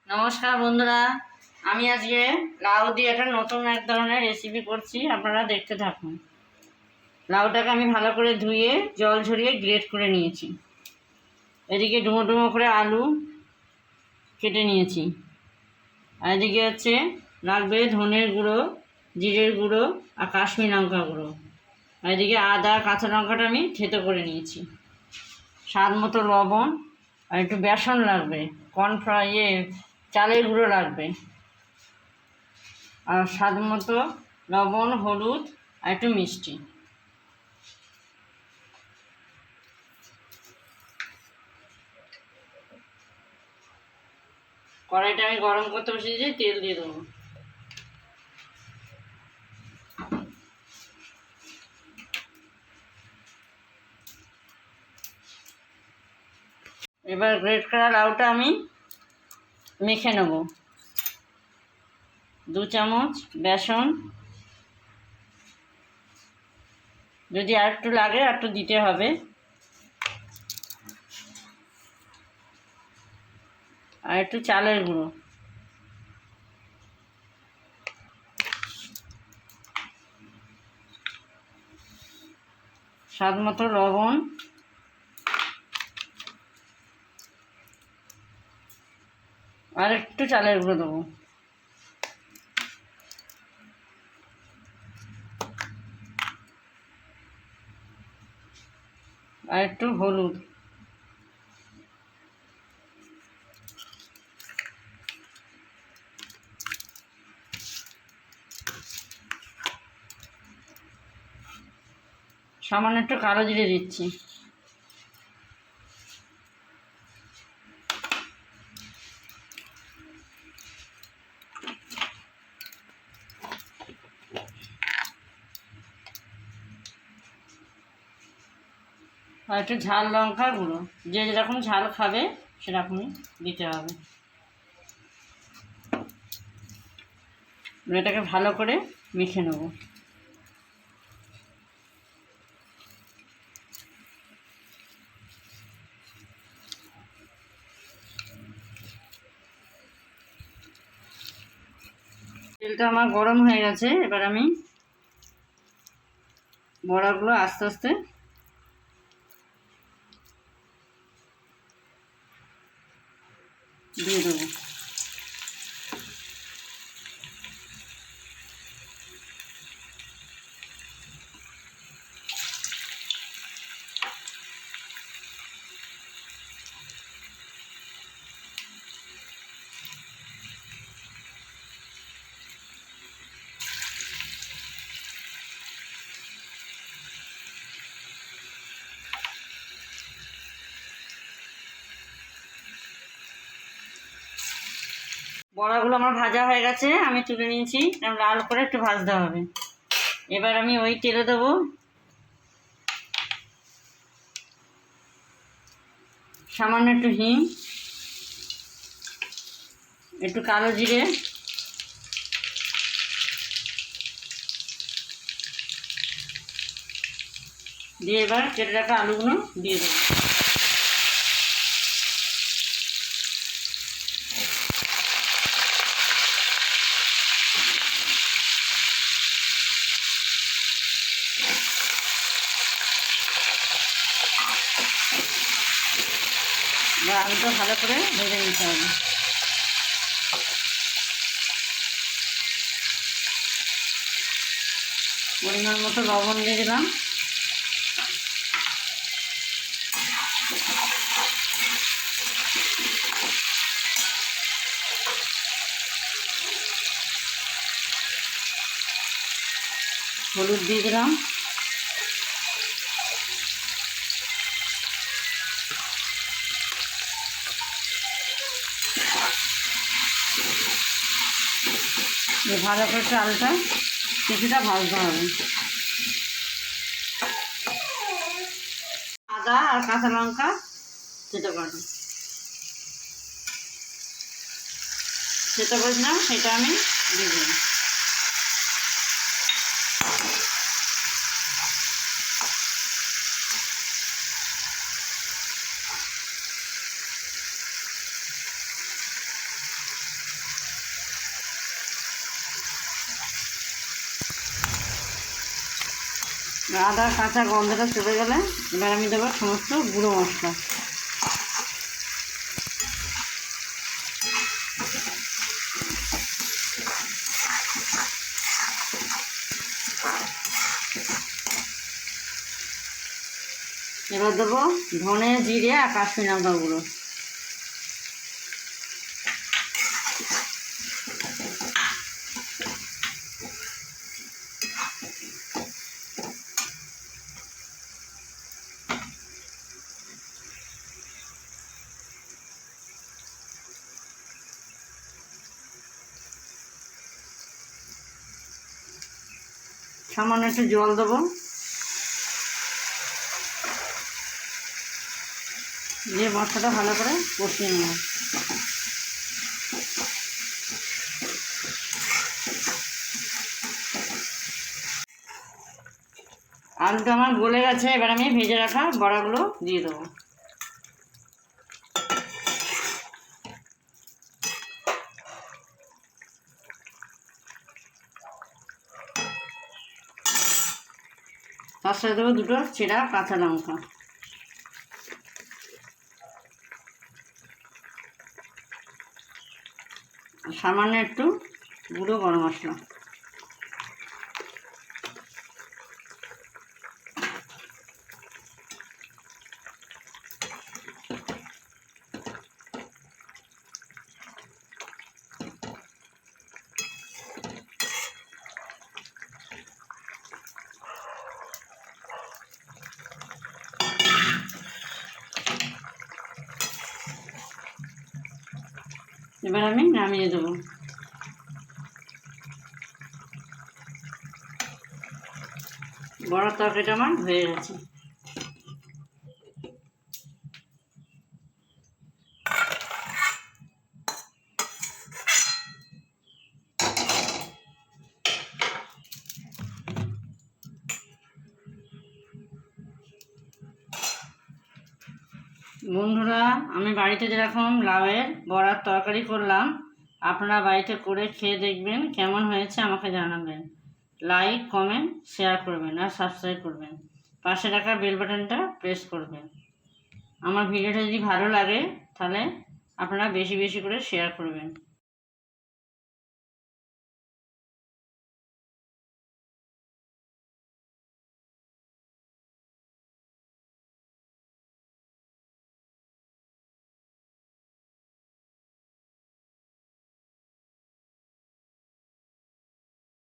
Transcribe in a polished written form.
নমস্কার বন্ধুরা, আমি আজকে লাউ দিয়ে একটা নতুন এক ধরনের রেসিপি করছি। আপনারা দেখতে থাকুন। লাউটাকে আমি ভালো করে ধুয়ে জল ঝরিয়ে গ্রেট করে নিয়েছি। এদিকে ডুমো ডুমো করে আলু কেটে নিয়েছি। আর এদিকে হচ্ছে লাগবে ধনের গুঁড়ো, জিরের গুঁড়ো আর কাশ্মীর লঙ্কা গুঁড়ো। আর এদিকে আদা কাঁচা লঙ্কাটা আমি থেতো করে নিয়েছি। স্বাদ মতো লবণ আর একটু বেসন লাগবে, চালের গুঁড়ো লাগবে, আর স্বাদ মতো লবণ, হলুদ আর একটু মিষ্টি। কড়াইটা আমি গরম করতে বসিয়েছি, তেল দিয়ে দেবো। এবার গ্রেট করা লাউটা আমি মেখে নেব। 2 চামচ বেসন, যদি আর একটু লাগে আর একটু দিতে হবে, আর একটু চালের গুঁড়ো, স্বাদ মতো লবণ, আর একটু চালের গুঁড়ো দেবো, আর একটু হলুদ। সামান্য একটু কালো জিরে দিচ্ছি। আর একটু ঝাল লঙ্কার গুঁড়ো, যে যেরকম ঝাল খাবে সেরকমই দিতে হবে। এটাকে ভালো করে মেখে নেব। তেলটা আমার গরম হয়ে গেছে। এবার আমি বড়াগুলো আস্তে আস্তে দিয়ে দেবো। বড়াগুলো আমার ভাজা হয়ে গেছে, আমি তুলে নিয়েছি। লাল করে একটু ভাজতে হবে। এবার আমি ওই তেলে দেবো সামান্য একটু হিং, একটু কালো জিরে, দিয়ে এবার কেটে রাখা আলুগুলো দিয়ে দেবো। এবার আলুটা ভালো করে ভেজে নিতে হবে। পরিমাণ মতো লবণ দিয়ে দিলাম, হলুদ দিয়ে দিলাম, ভালো করে চালটা কিছুটা ভাজতে হবে। আদা আর কাঁচা লঙ্কা থেতো করেছিলাম, সেটা আমি দিয়ে দিলাম। আদা কাঁচা গন্ধটা চলে গেলে এবার আমি দেবো সমস্ত গুঁড়ো মশলা। এবার দেবো ধনে, জিরে আর কাশ্মীরি লঙ্কা গুঁড়ো। সামান্য একটু জল দেবো, দিয়ে মশলাটা ভালো করে কষিয়ে নেব। আলুটা আমার গলে গেছে, এবার আমি ভেজে রাখা বড়াগুলো দিয়ে দেবো। তার সাথে দেবো দুটো চেরা কাঁচা লঙ্কা। সামান্য একটু গুঁড়ো গরম মশলা। এবার আমি নামিয়ে দেবো। বড়ার তরকারিটা আমার হয়ে গেছে। বন্ধুরা, আমি বাড়িতে যেরকম লাউয়ের বড়ার তরকারি করলাম, আপনারা বাড়িতে করে খেয়ে দেখবেন, কেমন হয়েছে আমাকে জানাবেন। লাইক, কমেন্ট, শেয়ার করবেন আর সাবস্ক্রাইব করবেন। পাশে রাখা বেল বাটনটা প্রেস করবেন। আমার ভিডিওটা যদি ভালো লাগে তাহলে আপনারা বেশি বেশি করে শেয়ার করবেন।